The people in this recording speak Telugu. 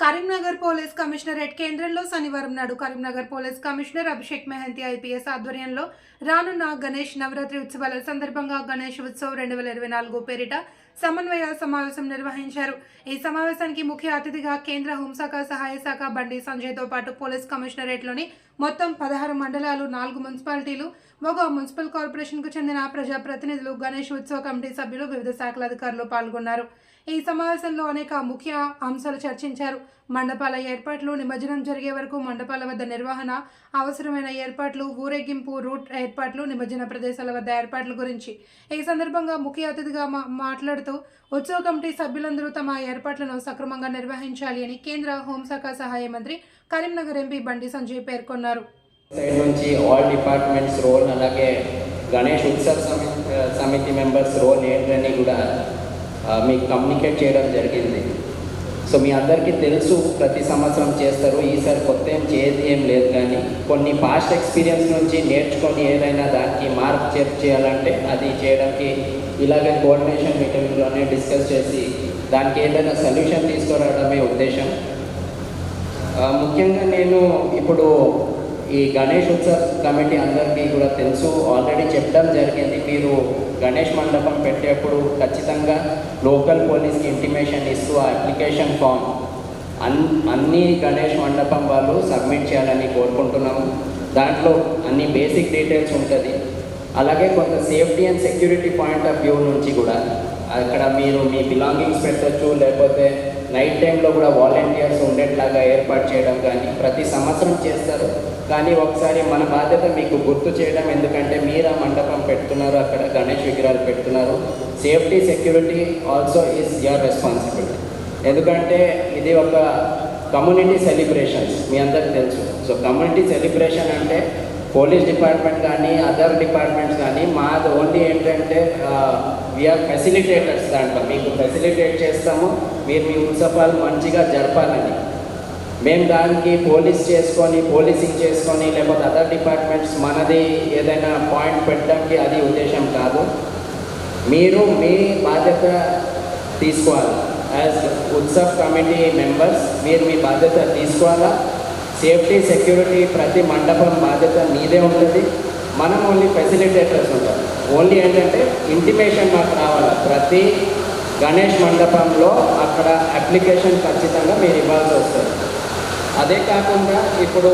కరీంనగర్ పోలీస్ కమిషనరేట్ కేంద్రంలో శనివారం నాడు Karimnagar police commissioner Abhishek mehndi IPS ఆధ్వర్యంలో రానున్న గణేష్ నవరాత్రి ఉత్సవాల సందర్భంగా గణేష్ ఉత్సవ్ 2024 పేరిట సమన్వయ సమావేశం నిర్వహించారు. ఈ సమావేశానికి ముఖ్య అతిథిగా కేంద్ర హోంశాఖ సహాయ శాఖ బండి సంజయ్తో పాటు పోలీస్ కమిషనరేట్లోని మొత్తం 16 మండలాలు, 4 మున్సిపాలిటీలు, ఒక మున్సిపల్ కార్పొరేషన్కు చెందిన ప్రజాప్రతినిధులు, గణేష్ ఉత్సవ కమిటీ సభ్యులు, వివిధ శాఖల అధికారులు పాల్గొన్నారు. ఈ సమావేశంలో అనేక ముఖ్య అంశాలు చర్చించారు. మండపాల ఏర్పాట్లు, నిమజ్జనం జరిగే వరకు మండపాల వద్ద నిర్వహణ, అవసరమైన ఏర్పాట్లు, ఊరేగింపు రూట్ ఏర్పాట్లు, నిమజ్జన ప్రదేశాల వద్ద ఏర్పాట్ల గురించి ఈ సందర్భంగా ముఖ్య అతిథిగా మాట్లాడుతూ ఉత్సవ కమిటీ సభ్యులందరూ తమ ఏర్పాట్లను సక్రమంగా నిర్వహించాలి అని కేంద్ర హోంశాఖ సహాయ మంత్రి, కరీంనగర్ ఎంపీ బండి సంజయ్ పేర్కొన్నారు. నుంచి ఆల్ డిపార్ట్మెంట్స్ రోల్, అలాగే గణేష్ ఉత్సవ్ సమితి మెంబర్స్ రోల్ ఏంటని కూడా మీకు కమ్యూనికేట్ చేయడం జరిగింది. సో మీ అందరికీ తెలుసు, ప్రతి సంవత్సరం చేస్తారు. ఈసారి కొత్త ఏం లేదు, కానీ కొన్ని పాస్ట్ ఎక్స్పీరియన్స్ నుంచి నేర్చుకొని ఏదైనా దానికి మార్పు చేయాలంటే అది చేయడానికి ఇలాగే కోఆర్డినేషన్ మీటింగ్లోనే డిస్కస్ చేసి దానికి ఏదైనా సొల్యూషన్ తీసుకురావడమే ఉద్దేశం. ముఖ్యంగా నేను ఇప్పుడు ఈ గణేష్ ఉత్సవ్ కమిటీ అందరికీ కూడా తెలుసు, ఆల్రెడీ చెప్పడం జరిగింది. మీరు గణేష్ మండపం పెట్టేప్పుడు ఖచ్చితంగా లోకల్ పోలీస్కి ఇంటిమేషన్ ఇస్తూ ఆ అప్లికేషన్ ఫామ్ అన్ని గణేష్ మండపం వాళ్ళు సబ్మిట్ చేయాలని కోరుకుంటున్నాము. దాంట్లో అన్ని బేసిక్ డీటెయిల్స్ ఉంటుంది. అలాగే కొంత safety and security point of view నుంచి కూడా అక్కడ మీరు మీ బిలాంగింగ్స్ పెట్టచ్చు, లేకపోతే నైట్ టైంలో కూడా వాలంటీర్స్ ఉండేట్లాగా ఏర్పాటు చేయడం కానీ ప్రతి సంవత్సరం చేస్తారు. కానీ ఒకసారి మన బాధ్యత మీకు గుర్తు చేయడం, ఎందుకంటే మీరు ఆ మండపం పెడుతున్నారు, అక్కడ గణేష్ విగ్రహాలు పెడుతున్నారు. Safety security also is your responsibility. ఎందుకంటే ఇది ఒక కమ్యూనిటీ సెలబ్రేషన్స్, మీ అందరికీ తెలుసు. సో కమ్యూనిటీ సెలబ్రేషన్ అంటే పోలీస్ డిపార్ట్మెంట్ కానీ అదర్ డిపార్ట్మెంట్స్ కానీ మాది ఓన్లీ ఏంటంటే వీఆర్ ఫెసిలిటేటర్స్. దాంట్లో మీకు ఫెసిలిటేట్ చేస్తాము, మీరు మీ ఉత్సవాలు మంచిగా జరపాలని. మేము దానికి పోలీసింగ్ చేసుకొని లేకపోతే అదర్ డిపార్ట్మెంట్స్ మనది ఏదైనా పాయింట్ పెట్టడానికి అది ఉద్దేశం కాదు. మీరు మీ బాధ్యత తీసుకోవాలి. యాజ్ ఉత్సవ్ కమిటీ మెంబర్స్ మీరు మీ బాధ్యత తీసుకోవాలా. సేఫ్టీ సెక్యూరిటీ ప్రతి మండపం బాధ్యత మీదే ఉంటుంది. మనం ఓన్లీ ఫెసిలిటేటర్స్ ఉంటాం. ఓన్లీ ఏంటంటే ఇంటిమేషన్ మాకు రావాలి. ప్రతి గణేష్ మండపంలో అక్కడ అప్లికేషన్ ఖచ్చితంగా మీరు ఇవ్వాల్సి వస్తుంది. అదే కాకుండా ఇప్పుడు